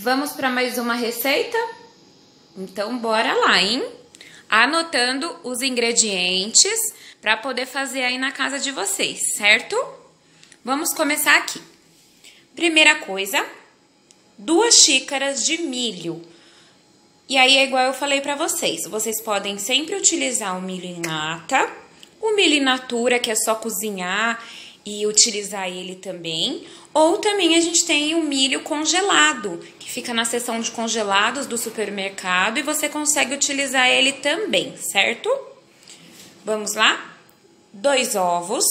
Vamos para mais uma receita? Então, bora lá, hein? Anotando os ingredientes para poder fazer aí na casa de vocês, certo? Vamos começar aqui. Primeira coisa, 2 xícaras de milho. E aí é igual eu falei para vocês, vocês podem sempre utilizar o milho in nata, o milho in natura, que é só cozinhar e utilizar ele também. Ou também a gente tem o milho congelado, que fica na seção de congelados do supermercado e você consegue utilizar ele também, certo? Vamos lá? 2 ovos.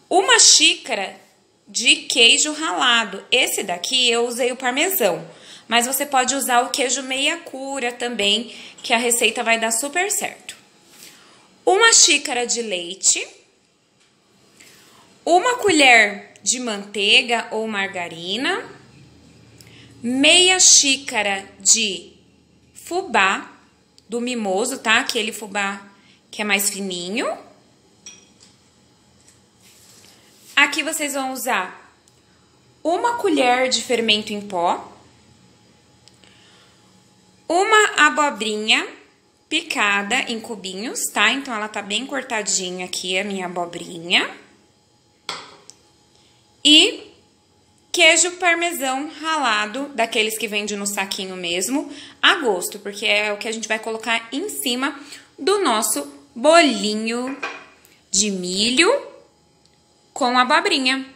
1 xícara de queijo ralado. Esse daqui eu usei o parmesão, mas você pode usar o queijo meia cura também, que a receita vai dar super certo. 1 xícara de leite. 1 colher de manteiga ou margarina, meia xícara de fubá do mimoso, tá? Aquele fubá que é mais fininho. Aqui vocês vão usar 1 colher de fermento em pó, 1 abobrinha picada em cubinhos, tá? Então, ela tá bem cortadinha aqui, a minha abobrinha. E queijo parmesão ralado, daqueles que vende no saquinho mesmo, a gosto, porque é o que a gente vai colocar em cima do nosso bolinho de milho com abobrinha.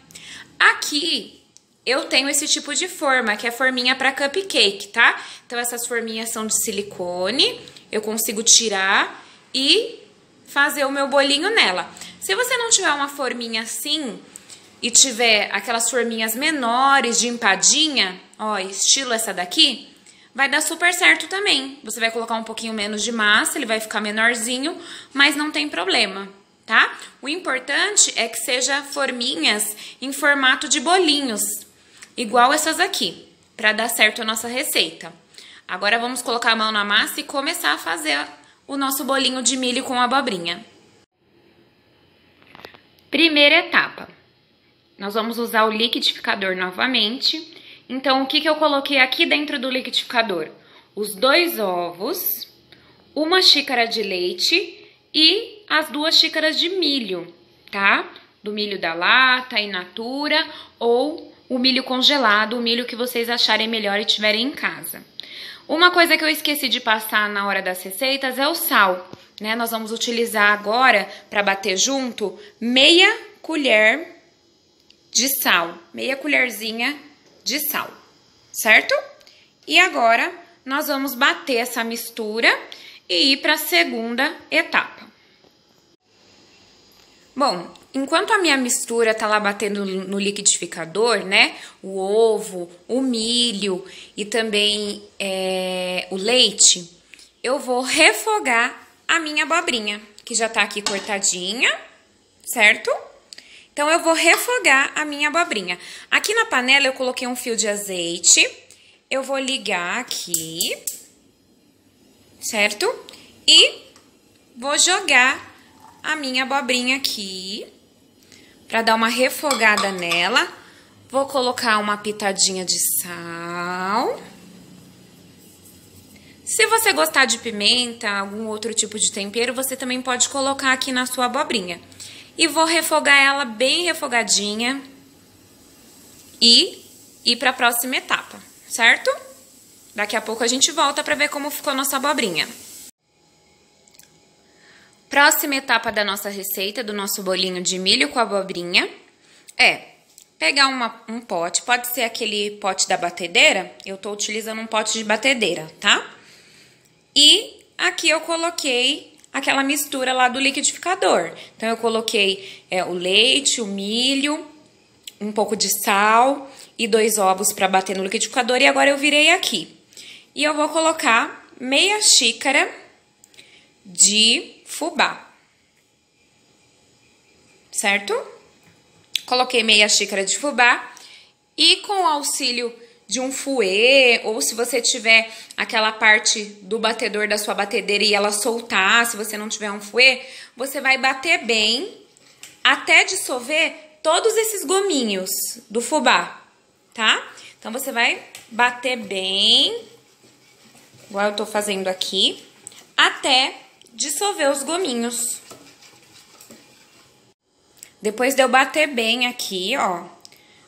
Aqui eu tenho esse tipo de forma, que é forminha para cupcake, tá? Então, essas forminhas são de silicone, eu consigo tirar e fazer o meu bolinho nela. Se você não tiver uma forminha assim e tiver aquelas forminhas menores de empadinha, ó, estilo essa daqui, vai dar super certo também. Você vai colocar um pouquinho menos de massa, ele vai ficar menorzinho, mas não tem problema, tá? O importante é que seja forminhas em formato de bolinhos, igual essas aqui, para dar certo a nossa receita. Agora vamos colocar a mão na massa e começar a fazer o nosso bolinho de milho com abobrinha. Primeira etapa. Nós vamos usar o liquidificador novamente. Então, o que eu coloquei aqui dentro do liquidificador? Os 2 ovos, 1 xícara de leite e as 2 xícaras de milho, tá? Do milho da lata, in natura ou o milho congelado, o milho que vocês acharem melhor e tiverem em casa. Uma coisa que eu esqueci de passar na hora das receitas é o sal, né? Nós vamos utilizar agora, para bater junto, meia colher de sal, meia colherzinha de sal, certo? E agora, nós vamos bater essa mistura e ir para a segunda etapa. Bom, enquanto a minha mistura tá lá batendo no liquidificador, né? O ovo, o milho e também o leite, eu vou refogar a minha abobrinha, que já tá aqui cortadinha, certo? Então, eu vou refogar a minha abobrinha. Aqui na panela, eu coloquei um fio de azeite. Eu vou ligar aqui, certo? E vou jogar a minha abobrinha aqui, para dar uma refogada nela. Vou colocar uma pitadinha de sal. Se você gostar de pimenta, algum outro tipo de tempero, você também pode colocar aqui na sua abobrinha. E vou refogar ela bem refogadinha e ir para a próxima etapa, certo? Daqui a pouco a gente volta para ver como ficou a nossa abobrinha. Próxima etapa da nossa receita, do nosso bolinho de milho com abobrinha, é pegar um pote, pode ser aquele pote da batedeira, eu tô utilizando um pote de batedeira, tá? E aqui eu coloquei aquela mistura lá do liquidificador. Então, eu coloquei o leite, o milho, um pouco de sal e 2 ovos para bater no liquidificador. E agora eu virei aqui. E eu vou colocar meia xícara de fubá, certo? Coloquei meia xícara de fubá e com o auxílio de um fouet, ou se você tiver aquela parte do batedor da sua batedeira e ela soltar, se você não tiver um fouet, você vai bater bem até dissolver todos esses gominhos do fubá, tá? Então, você vai bater bem, igual eu tô fazendo aqui, até dissolver os gominhos. Depois de eu bater bem aqui, ó,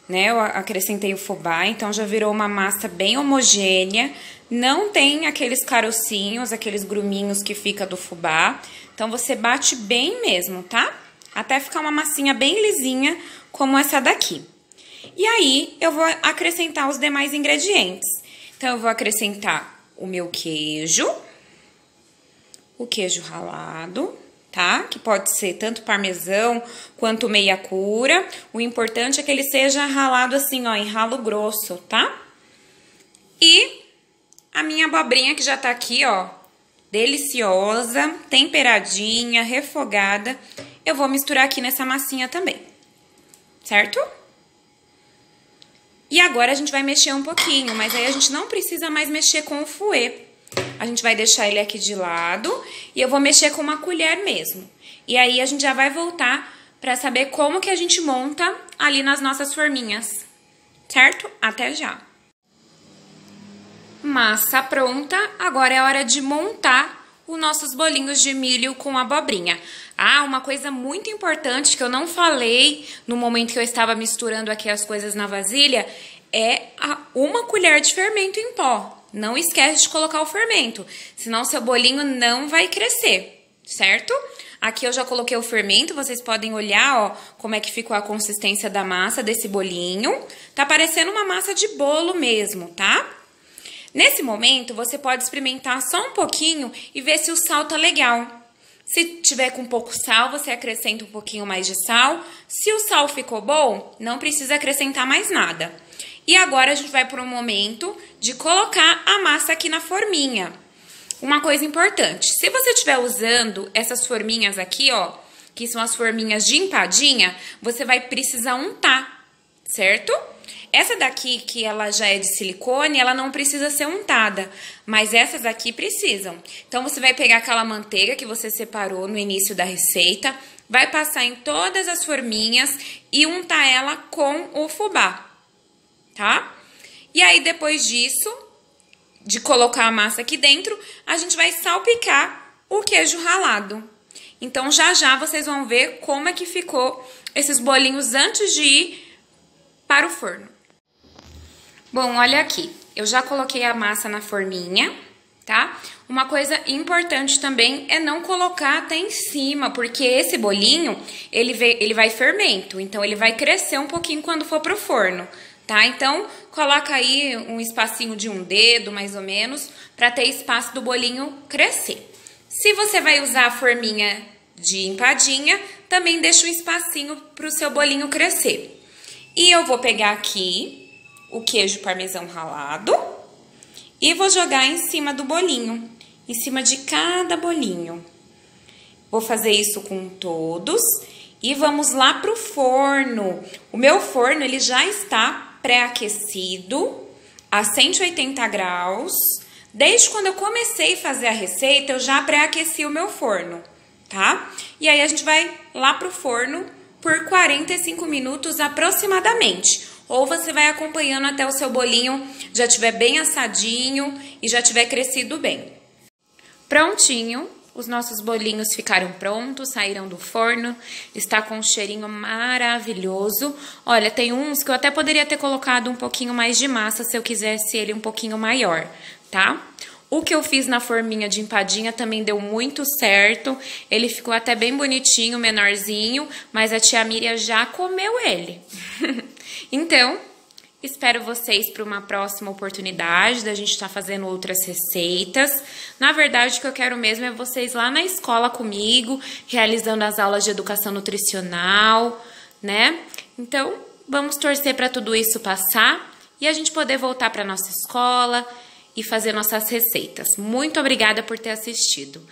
né, eu acrescentei o fubá, então já virou uma massa bem homogênea, não tem aqueles carocinhos, aqueles gruminhos que fica do fubá, então você bate bem mesmo, tá? Até ficar uma massinha bem lisinha, como essa daqui. E aí, eu vou acrescentar os demais ingredientes. Então, eu vou acrescentar o meu queijo, o queijo ralado, tá? Que pode ser tanto parmesão quanto meia cura. O importante é que ele seja ralado assim, ó, em ralo grosso, tá? E a minha abobrinha que já tá aqui, ó, deliciosa, temperadinha, refogada. Eu vou misturar aqui nessa massinha também, certo? E agora a gente vai mexer um pouquinho, mas aí a gente não precisa mais mexer com o fouet. A gente vai deixar ele aqui de lado e eu vou mexer com uma colher mesmo. E aí a gente já vai voltar para saber como que a gente monta ali nas nossas forminhas, certo? Até já! Massa pronta, agora é hora de montar os nossos bolinhos de milho com abobrinha. Ah, uma coisa muito importante que eu não falei no momento que eu estava misturando aqui as coisas na vasilha é uma colher de fermento em pó. Não esquece de colocar o fermento, senão seu bolinho não vai crescer, certo? Aqui eu já coloquei o fermento, vocês podem olhar, ó, como é que ficou a consistência da massa desse bolinho. Tá parecendo uma massa de bolo mesmo, tá? Nesse momento, você pode experimentar só um pouquinho e ver se o sal tá legal. Se tiver com pouco sal, você acrescenta um pouquinho mais de sal. Se o sal ficou bom, não precisa acrescentar mais nada. E agora a gente vai para um momento de colocar a massa aqui na forminha. Uma coisa importante, se você estiver usando essas forminhas aqui, ó, que são as forminhas de empadinha, você vai precisar untar, certo? Essa daqui, que ela já é de silicone, ela não precisa ser untada, mas essas aqui precisam. Então, você vai pegar aquela manteiga que você separou no início da receita, vai passar em todas as forminhas e untar ela com o fubá, tá? E aí, depois disso, de colocar a massa aqui dentro, a gente vai salpicar o queijo ralado. Então, já vocês vão ver como é que ficou esses bolinhos antes de ir para o forno. Bom, olha aqui, eu já coloquei a massa na forminha, tá? Uma coisa importante também é não colocar até em cima, porque esse bolinho, ele vai fermento, então ele vai crescer um pouquinho quando for pro forno, tá? Então, coloca aí um espacinho de um dedo, mais ou menos, para ter espaço do bolinho crescer. Se você vai usar a forminha de empadinha, também deixa um espacinho pro seu bolinho crescer. E eu vou pegar aqui o queijo parmesão ralado e vou jogar em cima do bolinho, em cima de cada bolinho. Vou fazer isso com todos e vamos lá pro forno. O meu forno, ele já está pré-aquecido a 180 graus. Desde quando eu comecei a fazer a receita, eu já pré-aqueci o meu forno, tá? E aí a gente vai lá pro forno por 45 minutos aproximadamente. Ou você vai acompanhando até o seu bolinho já estiver bem assadinho e já tiver crescido bem. Prontinho, os nossos bolinhos ficaram prontos, saíram do forno, está com um cheirinho maravilhoso. Olha, tem uns que eu até poderia ter colocado um pouquinho mais de massa se eu quisesse ele um pouquinho maior, tá? O que eu fiz na forminha de empadinha também deu muito certo. Ele ficou até bem bonitinho, menorzinho, mas a tia Miriam já comeu ele. Então, espero vocês para uma próxima oportunidade da gente estar fazendo outras receitas. Na verdade, o que eu quero mesmo é vocês lá na escola comigo, realizando as aulas de educação nutricional, né? Então, vamos torcer para tudo isso passar e a gente poder voltar para nossa escola e fazer nossas receitas. Muito obrigada por ter assistido.